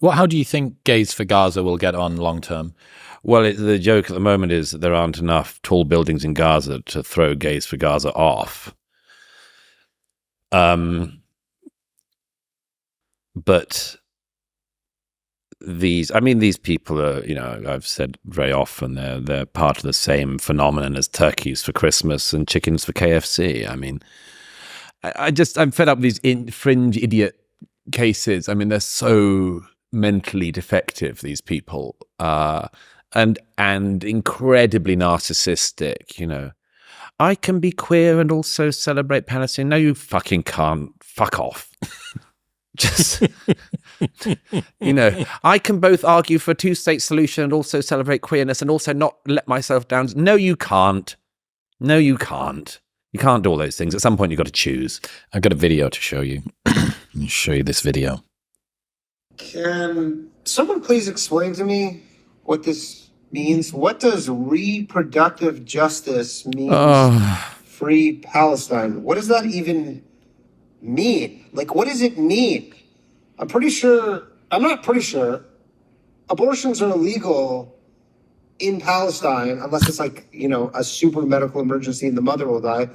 How do you think Gays for Gaza will get on long term? Well, the joke at the moment is that there aren't enough tall buildings in Gaza to throw Gays for Gaza off. But these people are, I've said very often, they're part of the same phenomenon as turkeys for Christmas and chickens for KFC. I mean, I'm fed up with these fringe idiot cases. I mean, they're so mentally defective, these people, and incredibly narcissistic. I can be queer and also celebrate Palestine. No, you fucking can't. Fuck off. Just, I can both argue for a two-state solution and also celebrate queerness and also not let myself down. No, you can't. No, you can't. You can't do all those things. At some point, you've got to choose. I've got a video to show you. Let me show you this video. Can someone please explain to me what this means? What does reproductive justice mean? Free Palestine. What does that even mean? Like, what does it mean? I'm not pretty sure. Abortions are illegal in Palestine unless it's like, a super medical emergency and the mother will die.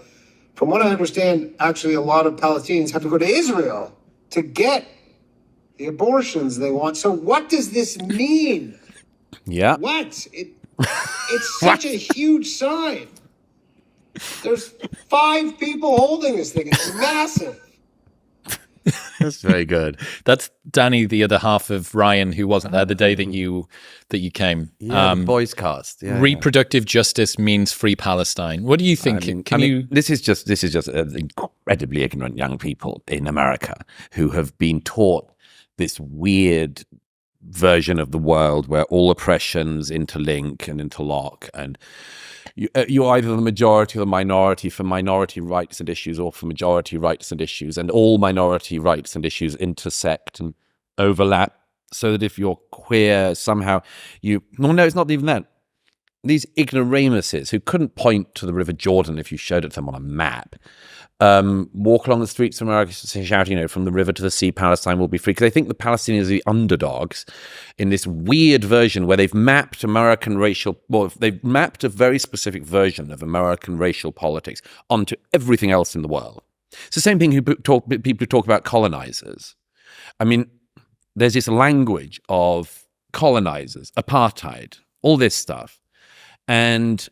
From what I understand, actually a lot of Palestinians have to go to Israel to get the abortions they want. So what does this mean? Yeah. What? It's such a huge sign. There's 5 people holding this thing. It's massive. That's very good. That's Danny, the other half of Ryan, who wasn't there the day that you came. Yeah, boys cast. Yeah, reproductive justice means free Palestine. What do you think? This is just incredibly ignorant young people in America who have been taught this weird version of the world where all oppressions interlink and interlock, and you're either the majority or the minority for minority rights and issues, or for majority rights and issues, and all minority rights and issues intersect and overlap, so that if you're queer, somehow no, it's not even that. These ignoramuses who couldn't point to the River Jordan if you showed it to them on a map, walk along the streets of America shouting, from the river to the sea, Palestine will be free. Because they think the Palestinians are the underdogs in this weird version where they've mapped they've mapped a very specific version of American racial politics onto everything else in the world. It's the same thing people who talk about colonizers. I mean, there's this language of colonizers, apartheid, all this stuff. And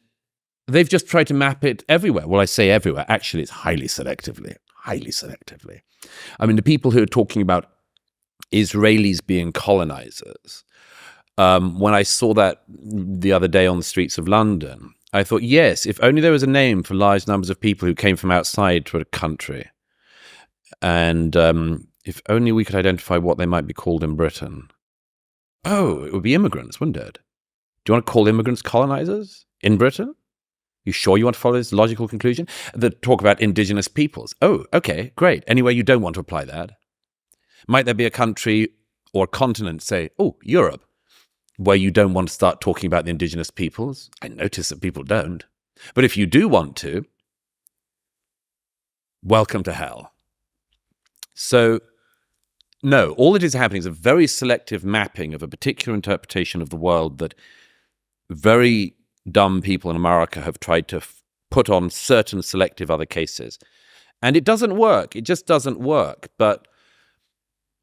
they've just tried to map it everywhere. Well, I say everywhere. Actually, it's highly selectively. I mean, the people who are talking about Israelis being colonizers, when I saw that the other day on the streets of London, I thought, yes, if only there was a name for large numbers of people who came from outside to a country. And if only we could identify what they might be called in Britain. Oh, it would be immigrants, wouldn't it? Do you want to call immigrants colonizers in Britain? You sure you want to follow this logical conclusion? The talk about indigenous peoples. Oh, okay, great. Anyway, you don't want to apply that. Might there be a country or a continent, say, Europe, where you don't want to start talking about the indigenous peoples? I notice that people don't. But if you do want to, welcome to hell. So, no, all that is happening is a very selective mapping of a particular interpretation of the world that very dumb people in America have tried to put on certain selective other cases. And it doesn't work. It just doesn't work. But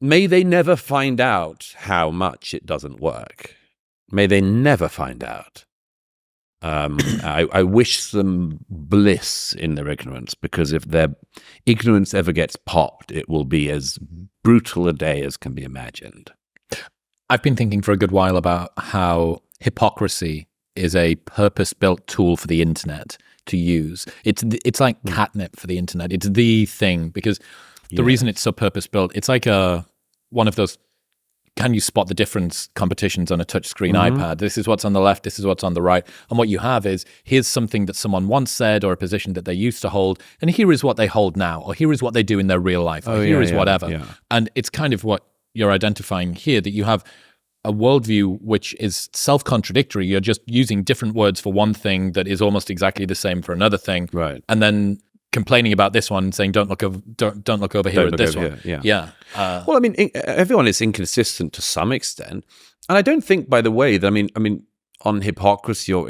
may they never find out how much it doesn't work. May they never find out. I wish them bliss in their ignorance, because if their ignorance ever gets popped, it will be as brutal a day as can be imagined. I've been thinking for a good while about how hypocrisy is a purpose-built tool for the internet to use. It's like catnip for the internet. It's the thing, because the reason it's so purpose-built, it's like one of those can you spot the difference competitions on a touchscreen iPad. This is what's on the left, this is what's on the right. And what you have is, here's something that someone once said, or a position that they used to hold, and here is what they hold now, or here is what they do in their real life, or here is whatever. Yeah. And it's kind of what you're identifying here, that you have a worldview which is self-contradictory. You're just using different words for one thing that is almost exactly the same for another thing. Right. And then complaining about this one, saying don't look over here Don't at look this over one. here, Yeah. Well, I mean, everyone is inconsistent to some extent, and I don't think, by the way, that I mean, on hypocrisy, or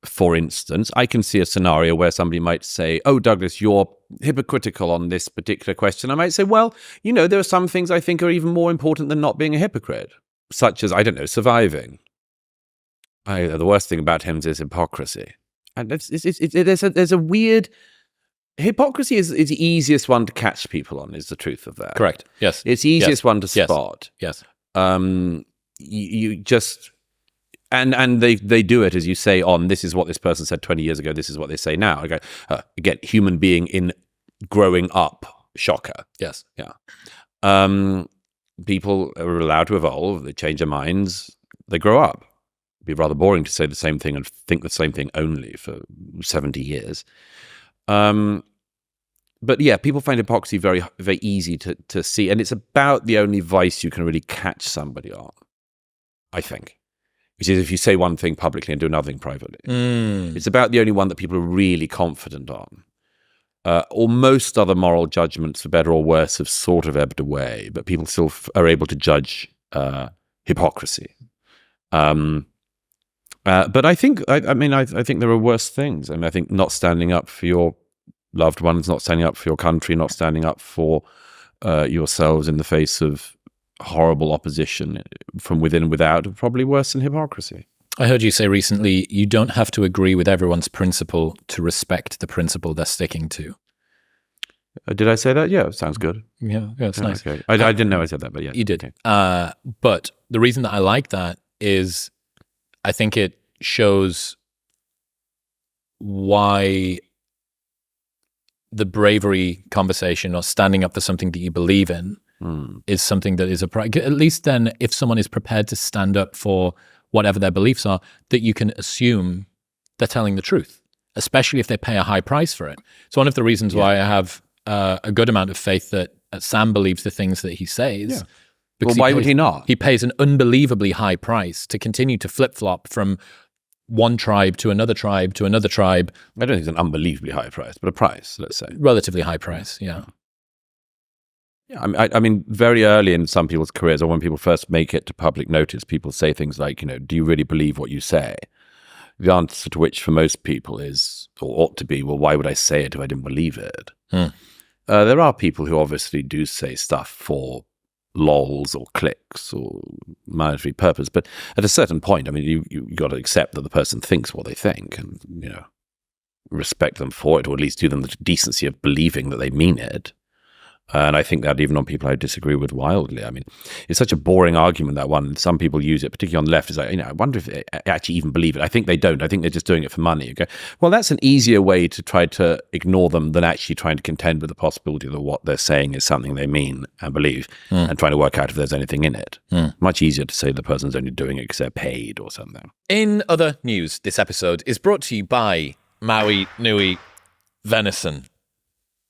for instance, I can see a scenario where somebody might say, "Oh, Douglas, you're hypocritical on this particular question." I might say, "Well, there are some things I think are even more important than not being a hypocrite, such as, I don't know, surviving." The worst thing about him is hypocrisy, and there's a weird. Hypocrisy is the easiest one to catch people on, is the truth of that. Correct. Yes. It's the easiest one to Yes. spot. Yes. You just, and they do it, as you say, on this is what this person said 20 years ago, this is what they say now. I go, again, human being in growing up, shocker. Yes. Yeah. People are allowed to evolve, they change their minds, they grow up. It'd be rather boring to say the same thing and think the same thing only for 70 years. But yeah, people find hypocrisy very, very easy to see, and it's about the only vice you can really catch somebody on, I think, which is if you say one thing publicly and do another thing privately. It's about the only one that people are really confident on. Or most other moral judgments, for better or worse, have sort of ebbed away, but people still are able to judge hypocrisy. But I think, I think there are worse things. I think not standing up for your loved ones, not standing up for your country, not standing up for yourselves in the face of horrible opposition from within and without are probably worse than hypocrisy. I heard you say recently, you don't have to agree with everyone's principle to respect the principle they're sticking to. Did I say that? Yeah, sounds good. Yeah, it's nice. Okay. I didn't know I said that, but yeah. You did. Okay. But the reason that I like that is I think it shows why the bravery conversation or standing up for something that you believe in is something that is at least then if someone is prepared to stand up for whatever their beliefs are, that you can assume they're telling the truth, especially if they pay a high price for it. It's one of the reasons why I have a good amount of faith that Sam believes the things that he says. Yeah. Well, why would he not? He pays an unbelievably high price to continue to flip-flop from one tribe to another tribe to another tribe. I don't think it's an unbelievably high price, but a price, let's say. Relatively high price, yeah. Yeah, I mean, very early in some people's careers, or when people first make it to public notice, people say things like, do you really believe what you say? The answer to which for most people is, or ought to be, well, why would I say it if I didn't believe it? There are people who obviously do say stuff for lols or clicks or monetary purpose, but at a certain point, I mean, you got to accept that the person thinks what they think, and respect them for it, or at least do them the decency of believing that they mean it. And I think that even on people I disagree with wildly. I mean, it's such a boring argument, that one. Some people use it, particularly on the left, is like, I wonder if they actually even believe it. I think they don't. I think they're just doing it for money. Okay, well, that's an easier way to try to ignore them than actually trying to contend with the possibility that what they're saying is something they mean and believe, and trying to work out if there's anything in it. Much easier to say the person's only doing it because they're paid or something. In other news, this episode is brought to you by Maui Nui Venison.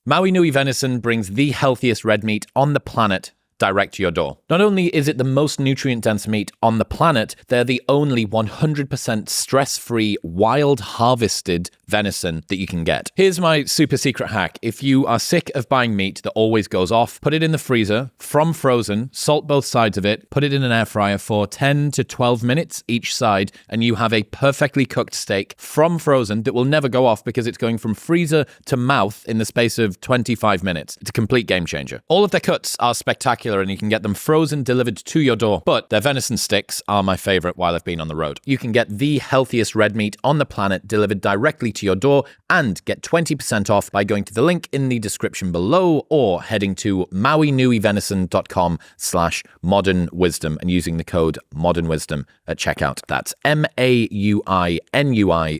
Maui Nui Venison brings the healthiest red meat on the planet direct to your door. Not only is it the most nutrient-dense meat on the planet, they're the only 100% stress-free, wild-harvested venison that you can get. Here's my super secret hack. If you are sick of buying meat that always goes off, put it in the freezer, from frozen, salt both sides of it, put it in an air fryer for 10 to 12 minutes each side, and you have a perfectly cooked steak from frozen that will never go off because it's going from freezer to mouth in the space of 25 minutes. It's a complete game changer. All of their cuts are spectacular, and you can get them frozen, delivered to your door. But their venison sticks are my favorite while I've been on the road. You can get the healthiest red meat on the planet delivered directly to your door, and get 20% off by going to the link in the description below, or heading to mauinuivenison.com/modernwisdom and using the code modernwisdom at checkout. That's MAUINUI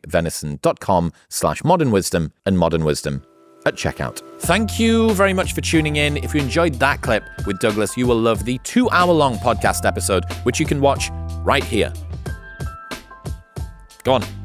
venison.com/modernwisdom and modernwisdom at checkout. Thank you very much for tuning in. If you enjoyed that clip with Douglas, you will love the 2-hour-long podcast episode, which you can watch right here. Go on.